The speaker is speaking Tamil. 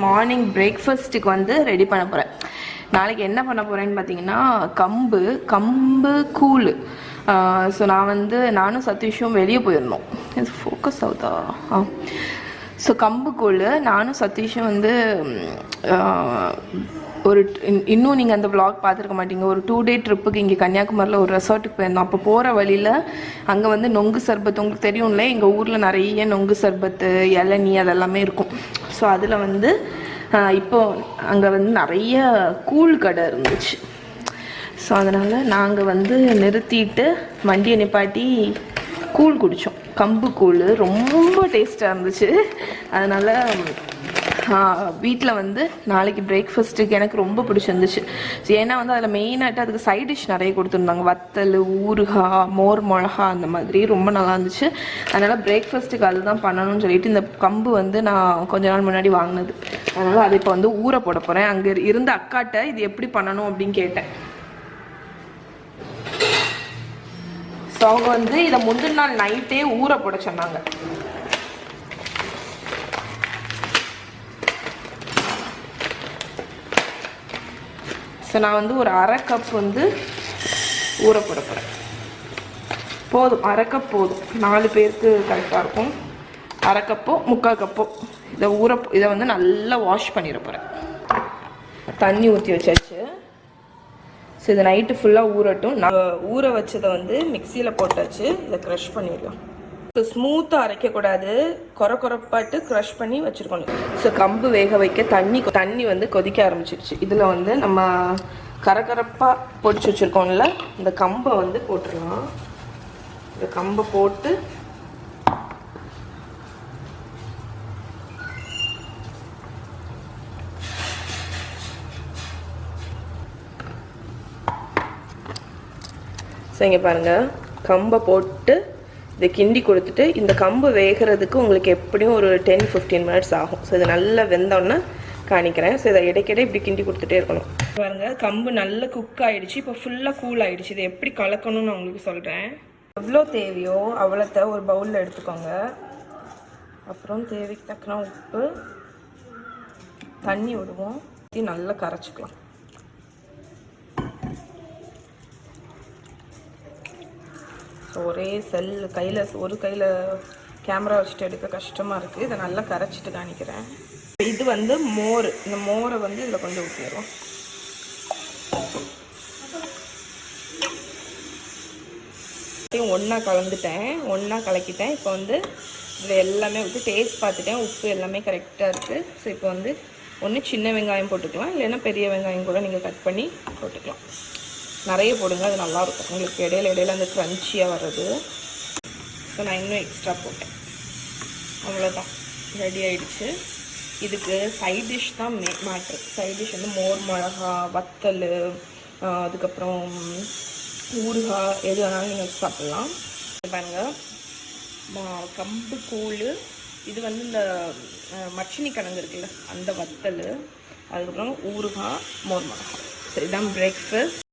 மார்னிங் பிரேக்ஃபாஸ்ட்டுக்கு வந்து ரெடி பண்ண போகிறேன். நாளைக்கு என்ன பண்ண போகிறேன்னு பார்த்தீங்கன்னா கம்பு கூழ். ஸோ நானும் சதீஷும் வெளியே போயிருந்தோம். இது ஃபோக்கஸ் ஆகுதா? ஸோ கம்பு கூழ் நானும் சதீஷும் வந்து இன்னும் நீங்கள் அந்த vlog பார்த்துருக்க மாட்டீங்க. ஒரு 2 day ட்ரிப்புக்கு இங்கே கன்னியாகுமரியில் ஒரு ரெசார்ட்டுக்கு போயிருந்தோம். அப்போ போகிற வழியில் அங்கே வந்து நொங்கு சர்பத்து, உங்களுக்கு தெரியும்ல, எங்கள் ஊரில் நிறைய நொங்கு சர்பத்து, இளநீ அதெல்லாமே இருக்கும். ஸோ அதில் வந்து இப்போ அங்கே வந்து நிறைய கூழ் கடை இருந்துச்சு. ஸோ அதனால் நாங்கள் வந்து நிறுத்திட்டு வண்டியை நிப்பாட்டி கூழ் குடித்தோம். கம்பு கூழ் ரொம்ப டேஸ்ட்டாக இருந்துச்சு. அதனால் வீட்டில் வந்து நாளைக்கு பிரேக்ஃபாஸ்ட்டுக்கு எனக்கு ரொம்ப பிடிச்சிருந்துச்சு. ஏன்னா வந்து அதில் மெயினாகிட்டு அதுக்கு சைட் டிஷ் நிறைய கொடுத்துருந்தாங்க. வத்தல், ஊறுகாய், மோர் மிளகா, அந்த மாதிரி ரொம்ப நல்லா இருந்துச்சு. அதனால் பிரேக்ஃபாஸ்ட்டுக்கு அதுதான் பண்ணணும்னு சொல்லிட்டு இந்த கம்பு வந்து நான் கொஞ்ச நாள் முன்னாடி வாங்கினது. அதனால் அதை இப்போ வந்து ஊற போட போகிறேன். அங்கே இருந்த அக்காட்ட இது எப்படி பண்ணணும் அப்படின்னு கேட்டேன். ஸோ அவங்க வந்து இதை முந்தின நாள் நைட்டே ஊற போட சொன்னாங்க. ஸோ நான் வந்து ஒரு 1/2 கப் வந்து ஊற போட போகிறேன். போதும், 1/2 கப் போதும். 4 பேருக்கு கரெக்டாக இருக்கும். 1/2 கப்போ 3/4 கப்போ இதை வந்து நல்லா வாஷ் பண்ணிட போகிறேன். தண்ணி ஊற்றி வச்சாச்சு. ஸோ இதை நைட்டு ஃபுல்லாக ஊறட்டும். நான் ஊற வச்சதை வந்து மிக்சியில் போட்டாச்சு. இதை க்ரஷ் பண்ணிடலாம். ஸோ ஸ்மூத்தாக அரைக்கக்கூடாது, கொரப்பாட்டு க்ரஷ் பண்ணி வச்சுருக்கணும். ஸோ கம்பு வேக வைக்க தண்ணி வந்து கொதிக்க ஆரம்பிச்சிருச்சு. இதில் வந்து நம்ம கரப்பாக பொடிச்சு வச்சுருக்கோம்ல, இந்த கம்பை வந்து போட்டுடலாம். இந்த கம்பை போட்டு ஸோ இங்கே பாருங்கள், கம்பை போட்டு இதை கிண்டி கொடுத்துட்டு, இந்த கம்பு வேகிறதுக்கு உங்களுக்கு எப்படியும் ஒரு 10-15 minutes ஆகும். ஸோ இது நல்லா வெந்தோன்னே காணிக்கிறேன். ஸோ இதை இடைக்கிட இப்படி கிண்டி கொடுத்துட்டே இருக்கணும். பாருங்கள், கம்பு நல்லா குக் ஆகிடுச்சு. இப்போ ஃபுல்லாக கூல் ஆகிடுச்சு. இதை எப்படி கலக்கணும்னு நான் உங்களுக்கு சொல்கிறேன். எவ்வளோ தேவையோ அவ்வளோத்த ஒரு பவுலில் எடுத்துக்கோங்க. அப்புறம் தேவைக்கு தக்கன உப்பு, தண்ணி விடுவோம், நல்லா கரைச்சிக்கலாம். ஸோ ஒரே ஒரு கையில் கேமரா வச்சுட்டு எடுக்க கஷ்டமாக இருக்குது. இதை நல்லா கரைச்சிட்டு காணிக்கிறேன். இது வந்து மோர். இந்த மோரை வந்து இதில் கொஞ்சம் ஊற்றிடுவோம். ஒன்றா கலக்கிட்டேன். இப்போ வந்து இதில் எல்லாமே ஊற்றி டேஸ்ட் பார்த்துட்டேன். உப்பு எல்லாமே கரெக்டாக இருக்குது. ஸோ இப்போ வந்து ஒன்று சின்ன வெங்காயம் போட்டுக்கலாம், இல்லைன்னா பெரிய வெங்காயம் கூட நீங்கள் கட் பண்ணி போட்டுக்கலாம். நிறைய போடுங்க, அது நல்லாயிருக்கும். உங்களுக்கு இடையில அந்த க்ரன்ச்சியாக வர்றது. ஸோ நான் இன்னும் எக்ஸ்ட்ரா போட்டேன். அவ்வளோதான், ரெடி ஆகிடுச்சு. இதுக்கு சைட் டிஷ் தான் மேட்ரு. சைட் டிஷ் வந்து மோர் மிளகா, வத்தல், அதுக்கப்புறம் ஊறுகாய், எது வேணாலும் நீங்கள் சாப்பிட்லாம். பாருங்கள், கம்பு கூழ், இது வந்து இந்த மச்சினி கிழங்கு இருக்குல்ல, அந்த வத்தல், அதுக்கப்புறம் ஊறுகாய், மோர் மிளகா. ஸோ இதுதான் பிரேக்ஃபாஸ்ட்.